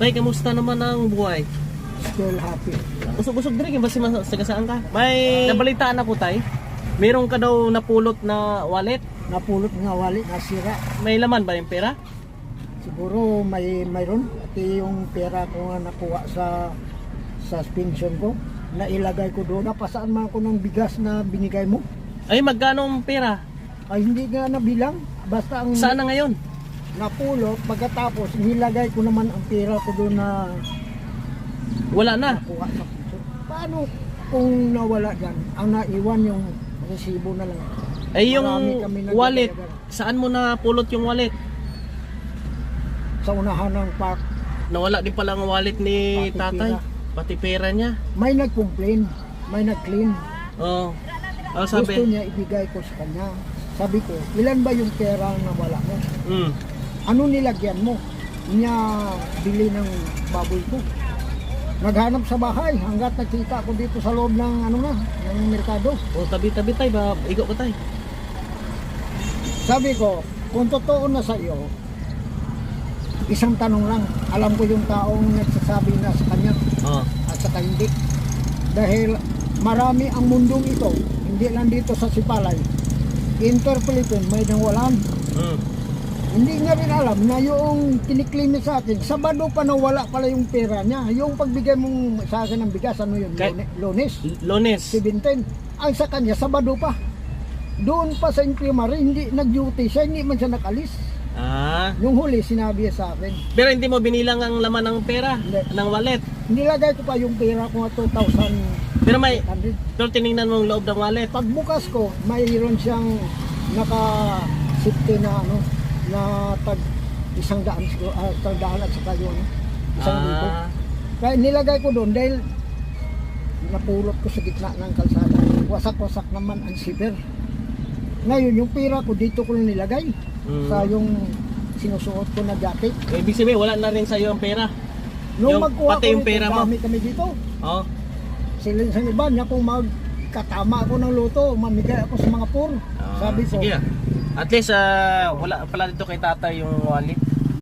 Tay, kamusta naman ang buhay? Still happy. Usog-usog din ba si saan ka? May nabalitaan ako, tay. Meron ka daw napulot na wallet. Napulot nga wallet, nasira. May laman ba yung pera? Siguro mayroon. At yung pera ko nga nakuha sa suspension ko, nailagay ko doon. Napasaan man ako ng bigas na binigay mo. Ay, magkano ang pera? Ay hindi nga nabilang. Basta ang Saan na ngayon? napulot, pagkatapos nilagay ko naman ang pera ko doon na Wala na. nakuha sa piso. Paano kung nawala dyan? Ang naiwan yung resibo na lang. Ay, yung Marami kami wallet. nagdadagdag. Saan mo na pulot yung wallet? Sa unahan ng park, Nawala din pala ang wallet ni Pati tatay. pera. Pati pera niya. may nag-complain, may nag-claim. Oo. Oh, Gusto sabi. niya ibigay ko sa kanya. Sabi ko, ilan ba yung pera na wala mo? Mm. Ano nilagyan mo? Niya bili ng baboy ko. Naghanap sa bahay hanggat nakita ko dito sa loob ng ng merkado. O, tabi-tabi tay ba? Igo ko tay. Sabi ko, kung totoo na sa iyo, isang tanong lang. Alam ko yung taong nagsasabi na sa kanya Oo. at saka hindi. Dahil marami ang mundong ito, hindi lang dito sa Sipalay. Inter-Philippine, may nawalan. Mm. Hindi niya rin alam na yung kiniklaim niya sa akin, Sabado pa nawala pala yung pera niya. Yung pagbigay mong sa akin ng bigas, ano yun? Kay- Lunes, Lunes. 17. Ang sa kanya, Sabado pa. Doon pa sa infirmary, hindi nag-duty siya, hindi man siya nakalis. Ah. Yung huli, sinabi niya sa akin. Pero hindi mo binilang ang laman ng pera, Hindi. ng wallet. Nilagay ko pa yung pera ko nga 2,800. Pero pero tiningnan mo ang loob ng wallet. Pagbukas ko, mayroon siyang naka-safety na na tag 100 siguro, 100 at saka yun, 1,000. Ah. Kaya nilagay ko doon dahil napulot ko sa gitna ng kalsada. Wasak-wasak naman ang zipper. Ngayon, yung pera ko dito ko nilagay sa yung sinusuot ko na jacket. Ibig sabihin, wala na rin sa'yo ang pera. Nung Yung- magkuha pati ko yung pera mo. dami kami dito. Oo. Sila sa iba niya kung magkatama ako ng luto, mamigay ako sa mga poor. Sabi ko, Sige ah. At least, wala pala dito kay tatay yung wallet.